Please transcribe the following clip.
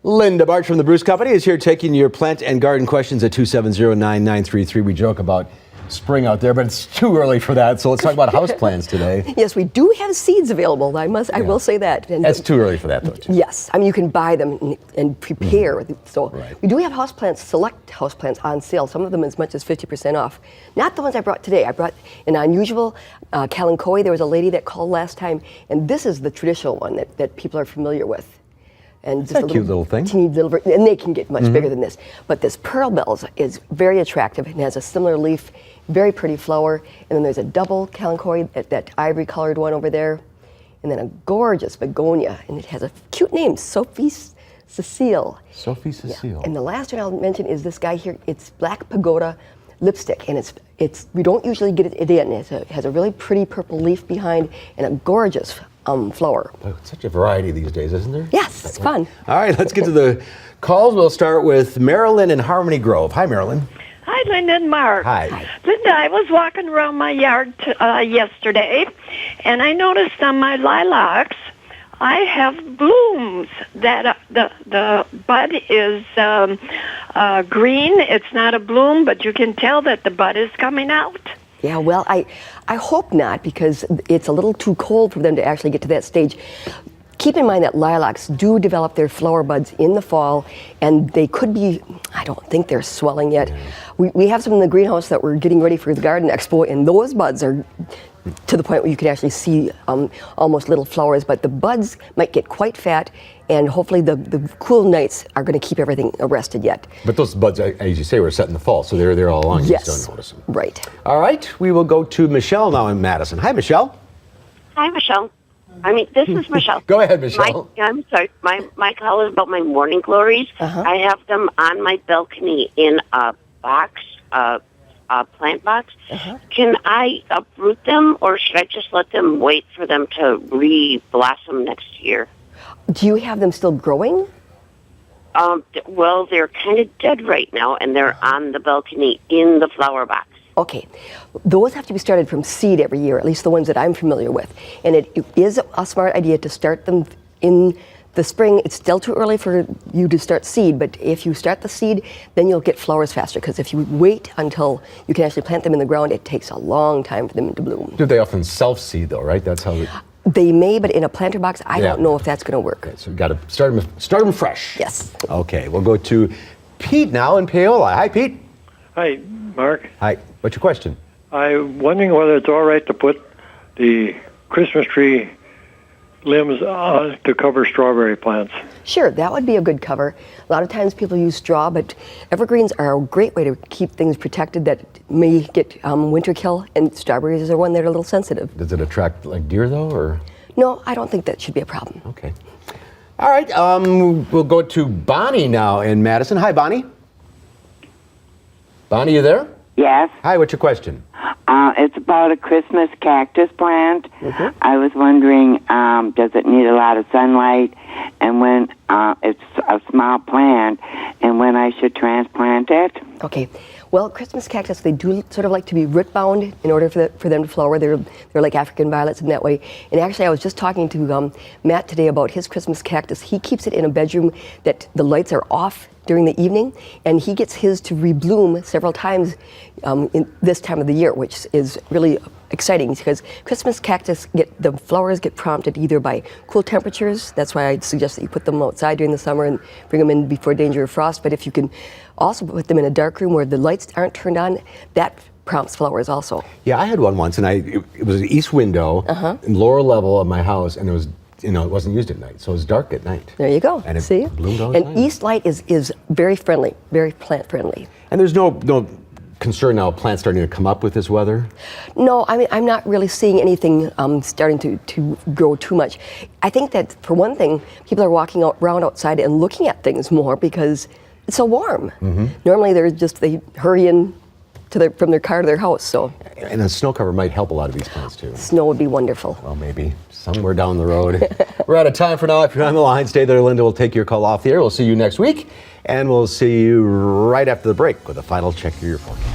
Linda Barcz from the Barcz Company is here taking your plant and garden questions at 270-9933. We joke about spring out there, but it's too early for that. So let's talk about houseplants today. Yes, we do have seeds available. I will say that. And that's too early for that, though. Too. Yes, I mean you can buy them and prepare. So we do have houseplants, select houseplants on sale. Some of them as much as 50% off. Not the ones I brought today. I brought an unusual kalanchoe. There was a lady that called last time, and this is the traditional one that people are familiar with. And just a cute little thing. Teeny little, and they can get much bigger than this. But this pearl bells is very attractive and has a similar leaf, very pretty flower. And then there's a double kalanchoe, that ivory colored one over there. And then a gorgeous begonia, and it has a cute name, Sophie Cecile. Sophie Cecile. Yeah. And the last one I'll mention is this guy here. It's Black Pagoda lipstick, and it's we don't usually get it in. It has a really pretty purple leaf behind and a gorgeous flower. Oh, it's such a variety these days, isn't there? Yes, it's fun. All right, let's get to the calls. We'll start with Marilyn in Harmony Grove. Hi, Marilyn. Hi, Linda and Mark. Hi. Linda, I was walking around my yard yesterday, and I noticed on my lilacs, I have blooms. That the bud is green. It's not a bloom, but you can tell that the bud is coming out. Yeah, well, I hope not, because it's a little too cold for them to actually get to that stage. Keep in mind that lilacs do develop their flower buds in the fall, and they could be, I don't think they're swelling yet. We have some in the greenhouse that we're getting ready for the garden expo, and those buds are to the point where you can actually see almost little flowers, but the buds might get quite fat, and hopefully the cool nights are going to keep everything arrested yet. But those buds, as you say, were set in the fall, so they're there all along. You Yes, just don't notice them. Right. All right, we will go to Michelle now in Madison. Hi, Michelle. Hi, Michelle. This is Michelle. Go ahead, Michelle. I'm sorry. My call is about my morning glories. I have them on my balcony in a box, a plant box. Can I uproot them, or should I just let them wait for them to re-blossom next year? Do you have them still growing? Well, they're kind of dead right now, and they're on the balcony in the flower box. Okay, those have to be started from seed every year, at least the ones that I'm familiar with. And it is a smart idea to start them in the spring. It's still too early for you to start seed, but if you start the seed, then you'll get flowers faster, because if you wait until you can actually plant them in the ground, it takes a long time for them to bloom. Do they often self-seed, though, right? That's how They may, but in a planter box, I don't know if that's going to work. Okay, so you've got to start them fresh. Yes. Okay, we'll go to Pete now in Paola. Hi, Pete. Hi, Mark. Hi. What's your question? I'm wondering whether it's all right to put the Christmas tree limbs on to cover strawberry plants. Sure, that would be a good cover. A lot of times people use straw, but evergreens are a great way to keep things protected that may get winter kill, and strawberries are one that are a little sensitive. Does it attract like deer, though, or? No, I don't think that should be a problem. Okay. All right, we'll go to Bonnie now in Madison. Hi, Bonnie. Bonnie, you there? Yes. Hi, what's your question? It's about a Christmas cactus plant. I was wondering, does it need a lot of sunlight, and when it's a small plant, and when I should transplant it? Okay. Well, Christmas cactus, they do sort of like to be root bound in order for them to flower. They're like African violets in that way. And actually, I was just talking to Matt today about his Christmas cactus. He keeps it in a bedroom that the lights are off during the evening, and he gets his to rebloom several times in this time of the year, which is really exciting, because Christmas cactus, the flowers get prompted either by cool temperatures. That's why I suggest that you put them outside during the summer and bring them in before danger of frost. But if you can also put them in a dark room where the lights aren't turned on, that prompts flowers also. Yeah, I had one once, and it was an east window in lower level of my house, and it was, it wasn't used at night, so it was dark at night. There you go. And it See? bloomed all the time. And east light is very friendly, very plant friendly. And there's no concern now of plants starting to come up with this weather? No, I mean, I'm not really seeing anything starting to grow too much. I think that, for one thing, people are walking around outside and looking at things more because it's so warm. Normally they hurry in from their car to their house. So. And a snow cover might help a lot of these plants too. Snow would be wonderful. Well, maybe somewhere down the road. We're out of time for now. If you're on the line, stay there. Linda will take your call off the air. We'll see you next week, and we'll see you right after the break with a final check of your forecast.